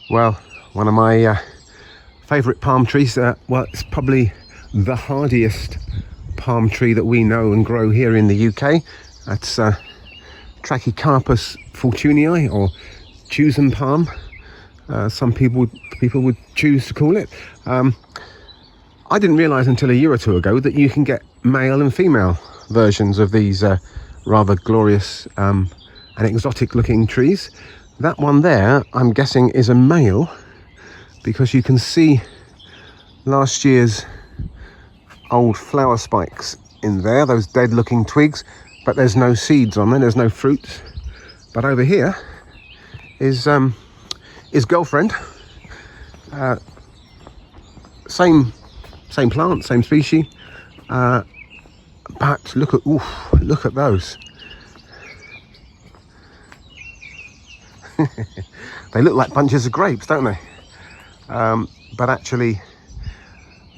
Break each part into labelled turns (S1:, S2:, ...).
S1: Well, one of my favourite palm trees. Well, it's probably the hardiest palm tree that we know and grow here in the UK. That's Trachycarpus fortunei, or choosing palm. Some people would choose to call it. I didn't realise until a year or two ago that you can get male and female versions of these rather glorious and exotic looking trees. That one there, I'm guessing, is a male, because you can see last year's old flower spikes in there, those dead looking twigs, but there's no seeds on them, there's no fruits. But over here is girlfriend. Same plant, same species, but look at those. They look like bunches of grapes, don't they? But actually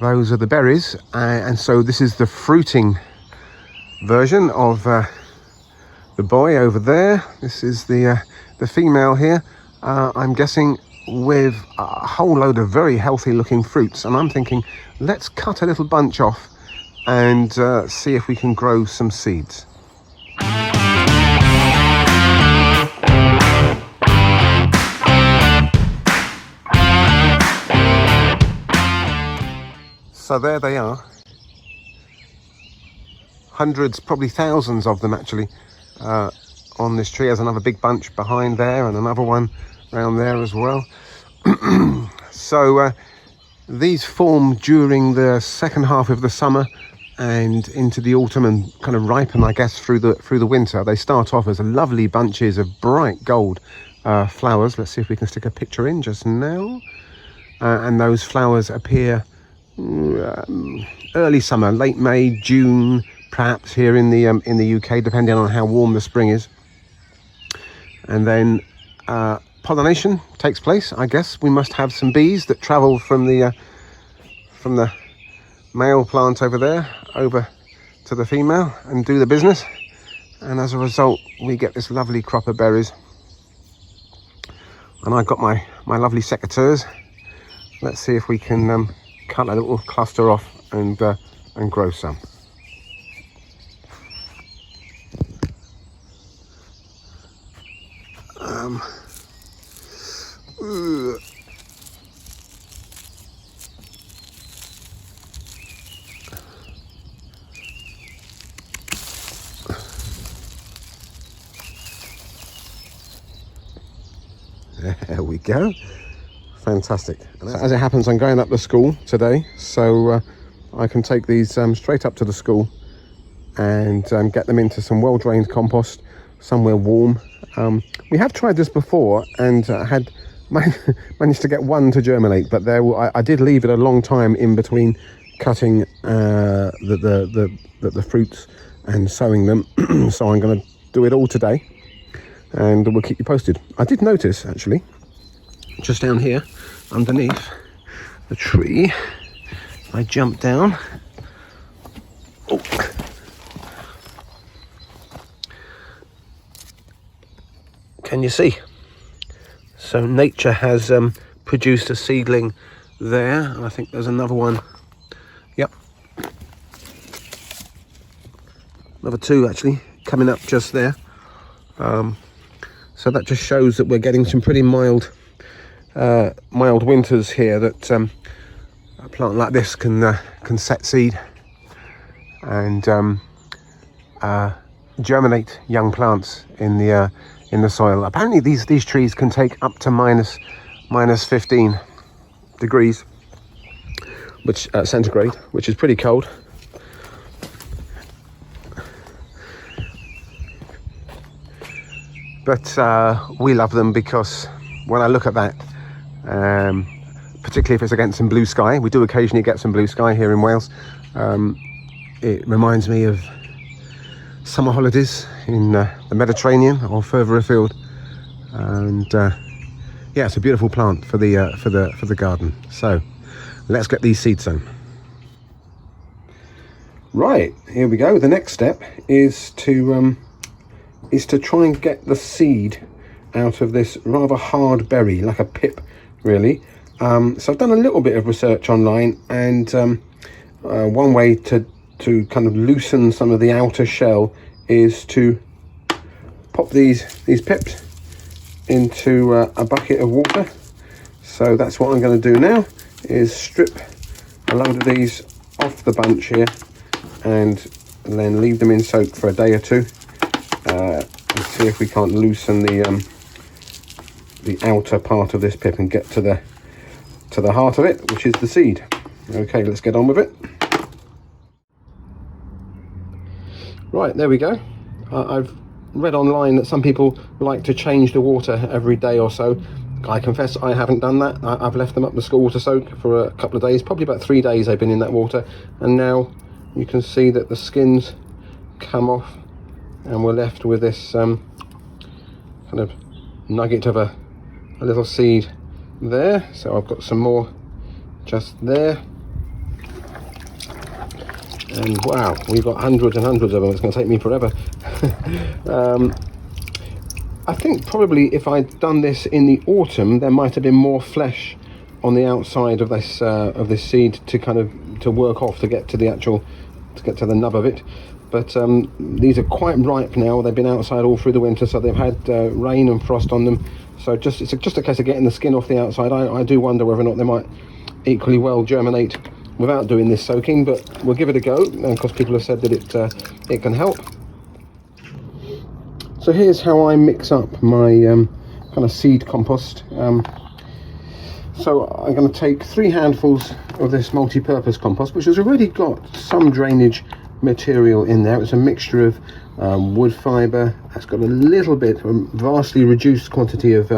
S1: those are the berries, and so this is the fruiting version of the boy over there. This is the female here, I'm guessing, with a whole load of very healthy looking fruits. And I'm thinking, let's cut a little bunch off and see if we can grow some seeds. So there they are, hundreds, probably thousands of them actually, on this tree. There's another big bunch behind there and another one around there as well. So these form during the second half of the summer and into the autumn, and kind of ripen, I guess, through the winter. They start off as lovely bunches of bright gold flowers. Let's see if we can stick a picture in just now. And those flowers appear early summer, late May, June, perhaps, here in the UK, depending on how warm the spring is. And then pollination takes place. I guess we must have some bees that travel from the male plant over there over to the female and do the business, and as a result we get this lovely crop of berries. And I've got my lovely secateurs. Let's see if we can cut a little cluster off and grow some. There we go. Fantastic. As it happens, I'm going up to school today, so I can take these straight up to the school and get them into some well-drained compost somewhere warm. We have tried this before and had managed to get one to germinate, but I did leave it a long time in between cutting the fruits and sowing them. So I'm going to do it all today, and we'll keep you posted. I did notice, actually, just down here underneath the tree, I jumped down. Oh. Can you see? So nature has produced a seedling there, and I think there's another one. Yep, another two actually coming up just there. So that just shows that we're getting some pretty mild winters here, that a plant like this can set seed and germinate young plants in the soil. Apparently these trees can take up to minus 15 degrees, which centigrade, which is pretty cold. But we love them because when I look at that, particularly if it's against some blue sky, we do occasionally get some blue sky here in Wales, it reminds me of summer holidays in the Mediterranean or further afield. And yeah, it's a beautiful plant for the garden. So let's get these seeds sown. Right, here we go. The next step is to try and get the seed out of this rather hard berry, like a pip really. So I've done a little bit of research online, and one way to kind of loosen some of the outer shell is to pop these pips into a bucket of water. So that's what I'm going to do now, is strip a load of these off the bunch here and then leave them in soak for a day or two, and see if we can't loosen the outer part of this pip and get to the heart of it, which is the seed. Okay, let's get on with it. Right, there we go. I've read online that some people like to change the water every day or so. I confess I haven't done that. I've left them up the school to soak for a couple of days, probably about 3 days they've been in that water, and now you can see that the skins come off and we're left with this kind of nugget of a little seed there. So I've got some more just there, and wow, we've got hundreds and hundreds of them. It's going to take me forever. I think probably if I'd done this in the autumn, there might have been more flesh on the outside of this seed to kind of work off to get to the nub of it. But these are quite ripe now. They've been outside all through the winter, so they've had rain and frost on them. So it's just a case of getting the skin off the outside. I do wonder whether or not they might equally well germinate without doing this soaking, but we'll give it a go, because people have said that it can help. So here's how I mix up my kind of seed compost. So I'm going to take 3 handfuls of this multi-purpose compost, which has already got some drainage material in there. It's a mixture of wood fibre. It's got a little bit, a vastly reduced quantity of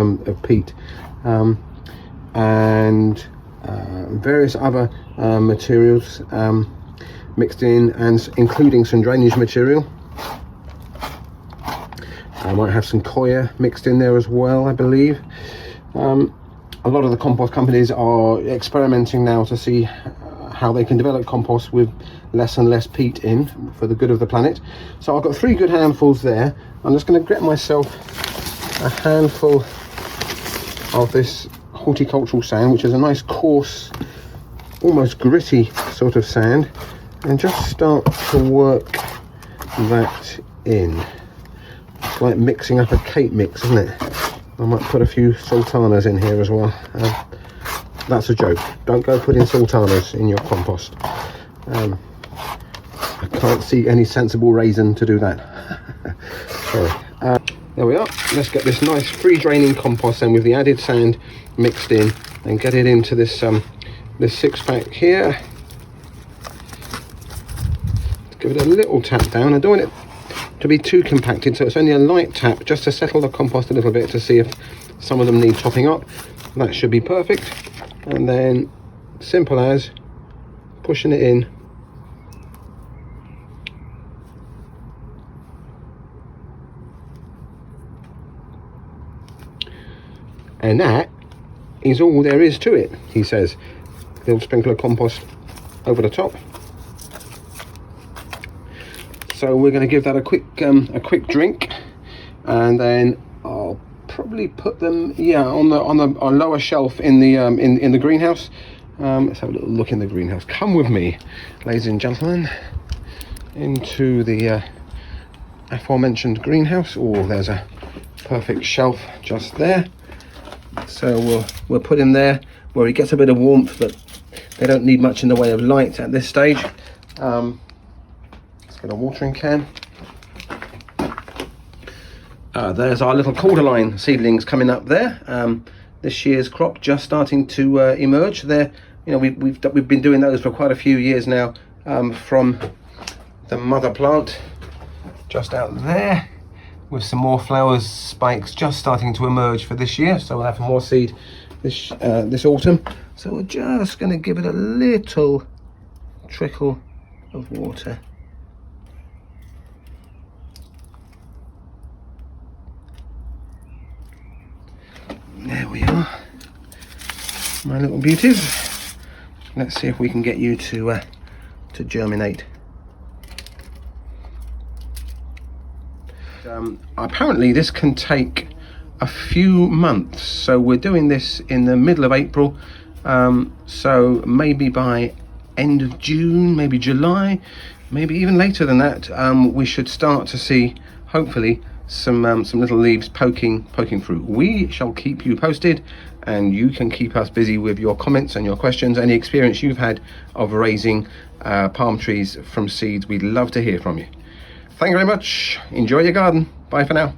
S1: peat, and various other materials mixed in, and including some drainage material. I might have some coir mixed in there as well, I believe. A lot of the compost companies are experimenting now to see how they can develop compost with less and less peat in for the good of the planet. So I've got 3 good handfuls there. I'm just going to get myself a handful of this horticultural sand, which is a nice coarse, almost gritty sort of sand, and just start to work that in. It's like mixing up a cake mix, isn't it? I might put a few sultanas in here as well. That's a joke. Don't go putting sultanas in your compost. I can't see any sensible reason to do that. Sorry. There we are. Let's get this nice free draining compost then, with the added sand mixed in, and get it into this 6-pack here. Give it a little tap down. I don't want it to be too compacted, so it's only a light tap just to settle the compost a little bit, to see if some of them need topping up. That should be perfect. And then, simple as pushing it in. And that is all there is to it, he says. Little sprinkle of compost over the top. So we're going to give that a quick drink, and then I'll probably put them on the lower shelf in the greenhouse. Let's have a little look in the greenhouse. Come with me, ladies and gentlemen, into the aforementioned greenhouse. Oh, there's a perfect shelf just there. So we'll put him there where he gets a bit of warmth, but they don't need much in the way of light at this stage. Let's get a watering can. There's our little cordyline seedlings coming up there. This year's crop just starting to emerge. There, we've been doing those for quite a few years now, from the mother plant just out there, with some more flowers, spikes just starting to emerge for this year. So we'll have more seed this autumn. So we're just going to give it a little trickle of water. There we are, my little beauties. Let's see if we can get you to germinate. Apparently this can take a few months. So we're doing this in the middle of April, so maybe by end of June, maybe July, maybe even later than that, we should start to see, hopefully, some little leaves poking through. We shall keep you posted, and you can keep us busy with your comments and your questions, any experience you've had of raising palm trees from seeds. We'd love to hear from you. Thank you very much. Enjoy your garden. Bye for now.